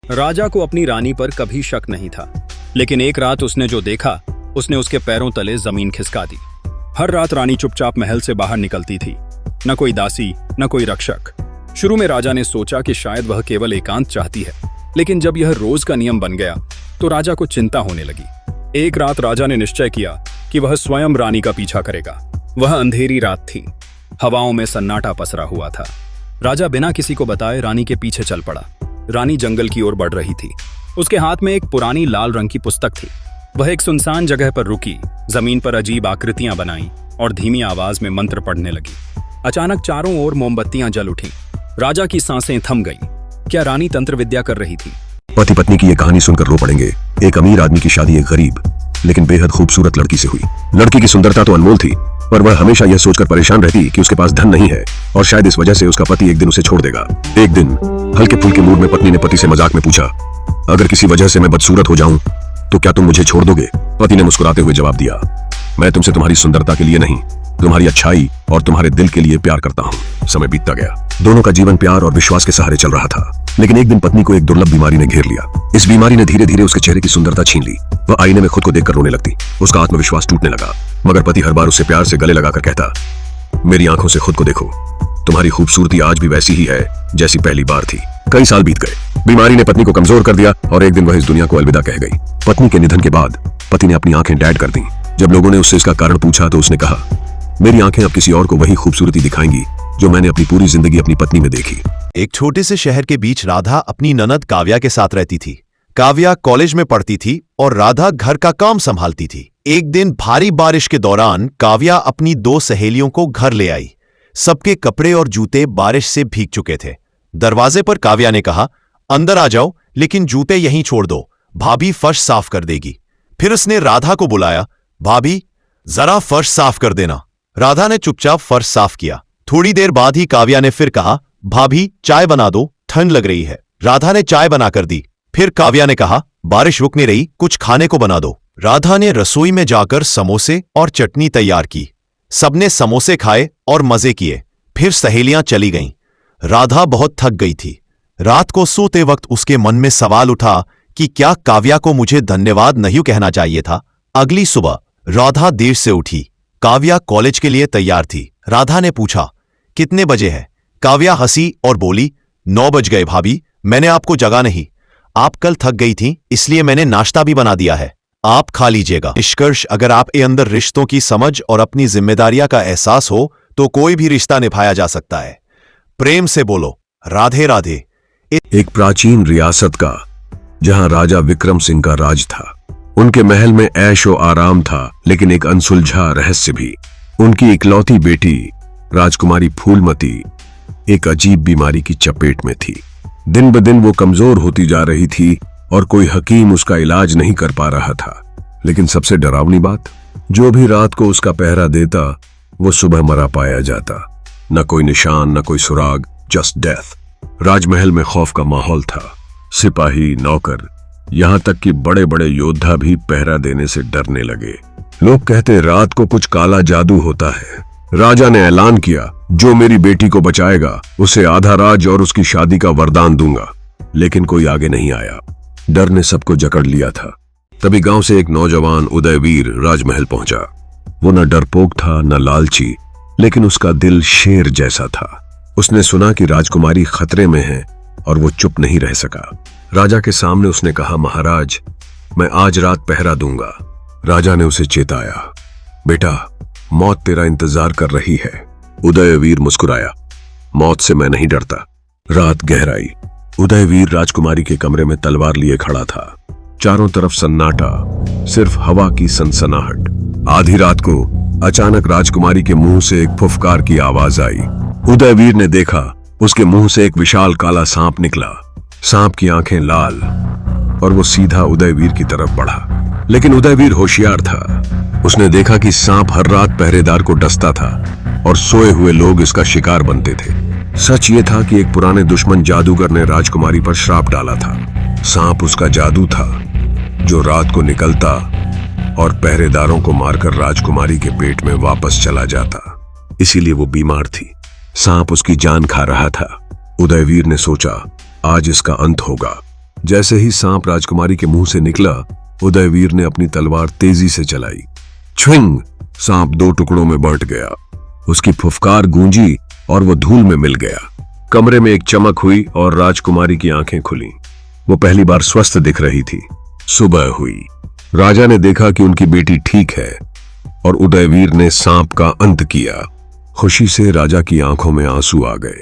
राजा को अपनी रानी पर कभी शक नहीं था, लेकिन एक रात उसने जो देखा उसने उसके पैरों तले जमीन खिसका दी। हर रात रानी चुपचाप महल से बाहर निकलती थी, न कोई दासी न कोई रक्षक। शुरू में राजा ने सोचा कि शायद वह केवल एकांत चाहती है, लेकिन जब यह रोज का नियम बन गया तो राजा को चिंता होने लगी। एक रात राजा ने निश्चय किया कि वह स्वयं रानी का पीछा करेगा। वह अंधेरी रात थी, हवाओं में सन्नाटा पसरा हुआ था। राजा बिना किसी को बताए रानी के पीछे चल पड़ा। रानी जंगल की ओर बढ़ रही थी। उसके हाथ में एक पुरानी लाल रंग की पुस्तक थी। वह एक सुनसान जगह पर रुकी, जमीन पर अजीब आकृतियां बनाई और धीमी आवाज में मंत्र पढ़ने लगी। अचानक चारों ओर मोमबत्तियां जल उठीं। राजा की सांसें थम गईं। क्या रानी तंत्र विद्या कर रही थी? पति पत्नी की ये कहानी सुनकर रो पड़ेंगे। एक अमीर आदमी की शादी एक गरीब लेकिन बेहद खूबसूरत लड़की से हुई। लड़की की सुंदरता तो अनमोल थी, पर वह हमेशा यह सोचकर परेशान रहती कि उसके पास धन नहीं है और शायद इस वजह से उसका पति एक दिन उसे छोड़ देगा। एक दिन हल्के फुल्के मूड में पत्नी ने पति से मजाक में पूछा, अगर किसी वजह से मैं बदसूरत हो जाऊं तो क्या तुम मुझे छोड़ दोगे? पति ने मुस्कुराते हुए जवाब दिया, मैं तुमसे तुम्हारी सुंदरता के लिए नहीं, तुम्हारी अच्छाई और तुम्हारे दिल के लिए प्यार करता हूँ। समय बीतता गया। दोनों का जीवन प्यार और विश्वास के सहारे चल रहा था, लेकिन एक दिन पत्नी को एक दुर्लभ बीमारी ने घेर लिया। इस बीमारी ने धीरे धीरे उसके चेहरे की सुंदरता छीन ली। वह आईने में खुद को देखकर रोने लगती। उसका आत्मविश्वास टूटने लगा, मगर पति हर बार उससे प्यार से गले लगाकर कहता, मेरी आंखों से खुद को देखो, तुम्हारी खूबसूरती आज भी वैसी ही है जैसी पहली बार थी। कई साल बीत गए। बीमारी ने पत्नी को कमजोर कर दिया और एक दिन वह इस दुनिया को अलविदा कह गई। पत्नी के निधन के बाद पति ने अपनी आंखें डैड कर दी। जब लोगों ने उससे इसका कारण पूछा तो उसने कहा, मेरी आंखें अब किसी और को वही खूबसूरती दिखाएंगी जो मैंने अपनी पूरी जिंदगी अपनी पत्नी में देखी। एक छोटे से शहर के बीच राधा अपनी ननद काव्या के साथ रहती थी। काव्या कॉलेज में पढ़ती थी और राधा घर का काम संभालती थी। एक दिन भारी बारिश के दौरान काव्या अपनी दो सहेलियों को घर ले आई। सबके कपड़े और जूते बारिश से भीग चुके थे। दरवाजे पर काव्या ने कहा, अंदर आ जाओ, लेकिन जूते यहीं छोड़ दो, भाभी फर्श साफ कर देगी। फिर उसने राधा को बुलाया, भाभी जरा फर्श साफ कर देना। राधा ने चुपचाप फर्श साफ किया। थोड़ी देर बाद ही काव्या ने फिर कहा, भाभी चाय बना दो, ठंड लग रही है। राधा ने चाय बनाकर दी। फिर काव्या ने कहा, बारिश रुक नहीं रही, कुछ खाने को बना दो। राधा ने रसोई में जाकर समोसे और चटनी तैयार की। सबने समोसे खाए और मजे किए। फिर सहेलियां चली गईं। राधा बहुत थक गई थी। रात को सोते वक्त उसके मन में सवाल उठा कि क्या काव्या को मुझे धन्यवाद नहीं कहना चाहिए था। अगली सुबह राधा देर से उठी। काव्या कॉलेज के लिए तैयार थी। राधा ने पूछा, कितने बजे है? काव्या हंसी और बोली, 9 बज गए भाभी, मैंने आपको जगा नहीं। आप कल थक गई थी इसलिए मैंने नाश्ता भी बना दिया है, आप खा लीजिएगा। निष्कर्ष, अगर आप के अंदर रिश्तों की समझ और अपनी जिम्मेदारियां का एहसास हो तो कोई भी रिश्ता निभाया जा सकता है। प्रेम से बोलो राधे राधे। एक प्राचीन रियासत का, जहां राजा विक्रम सिंह का राज था। उनके महल में ऐशो आराम था, लेकिन एक अनसुलझा रहस्य भी। उनकी इकलौती बेटी राजकुमारी फूलमती एक अजीब बीमारी की चपेट में थी। दिन ब दिन वो कमजोर होती जा रही थी और कोई हकीम उसका इलाज नहीं कर पा रहा था। लेकिन सबसे डरावनी बात, जो भी रात को उसका पहरा देता वो सुबह मरा पाया जाता। न कोई निशान, न कोई सुराग, जस्ट डेथ। राजमहल में खौफ का माहौल था। सिपाही, नौकर, यहां तक कि बड़े बड़े योद्धा भी पहरा देने से डरने लगे। लोग कहते रात को कुछ काला जादू होता है। राजा ने ऐलान किया, जो मेरी बेटी को बचाएगा उसे आधा राज और उसकी शादी का वरदान दूंगा। लेकिन कोई आगे नहीं आया। डर ने सबको जकड़ लिया था। तभी गांव से एक नौजवान उदयवीर राजमहल पहुंचा। वो न डरपोक था न लालची, लेकिन उसका दिल शेर जैसा था। उसने सुना कि राजकुमारी खतरे में है और वो चुप नहीं रह सका। राजा के सामने उसने कहा, महाराज, मैं आज रात पहरा दूंगा। राजा ने उसे चेताया, बेटा, मौत तेरा इंतजार कर रही है। उदयवीर मुस्कुराया, मौत से मैं नहीं डरता। रात गहराई। उदयवीर राजकुमारी के कमरे में तलवार लिए खड़ा था। चारों तरफ सन्नाटा, सिर्फ हवा की सनसनाहट। आधी रात को अचानक राजकुमारी के मुंह से एक फुफकार की आवाज आई। उदयवीर ने देखा, उसके मुंह से एक विशाल काला सांप निकला। सांप की आंखें लाल और वो सीधा उदयवीर की तरफ बढ़ा। लेकिन उदयवीर होशियार था। उसने देखा कि सांप हर रात पहरेदार को डसता था और सोए हुए लोग इसका शिकार बनते थे। सच ये था कि एक पुराने दुश्मन जादूगर ने राजकुमारी पर श्राप डाला था। सांप उसका जादू था जो रात को निकलता और पहरेदारों को मारकर राजकुमारी के पेट में वापस चला जाता। इसीलिए वो बीमार थी। सांप उसकी जान खा रहा था। उदयवीर ने सोचा, आज इसका अंत होगा। जैसे ही सांप राजकुमारी के मुंह से निकला, उदयवीर ने अपनी तलवार तेजी से चलाई। छ्विंग! सांप 2 टुकड़ों में बंट गया। उसकी फुफकार गूंजी और वो धूल में मिल गया। कमरे में एक चमक हुई और राजकुमारी की आंखें खुली। वो पहली बार स्वस्थ दिख रही थी। सुबह हुई। राजा ने देखा कि उनकी बेटी ठीक है और उदयवीर ने सांप का अंत किया। खुशी से राजा की आंखों में आंसू आ गए।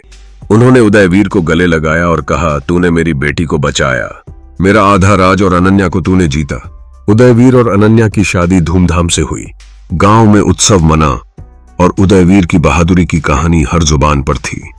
उन्होंने उदयवीर को गले लगाया और कहा, तूने मेरी बेटी को बचाया। मेरा आधा राज और अनन्या को तूने जीता। उदयवीर और अनन्या की शादी धूमधाम से हुई। गांव में उत्सव मना और उदयवीर की बहादुरी की कहानी हर जुबान पर थी।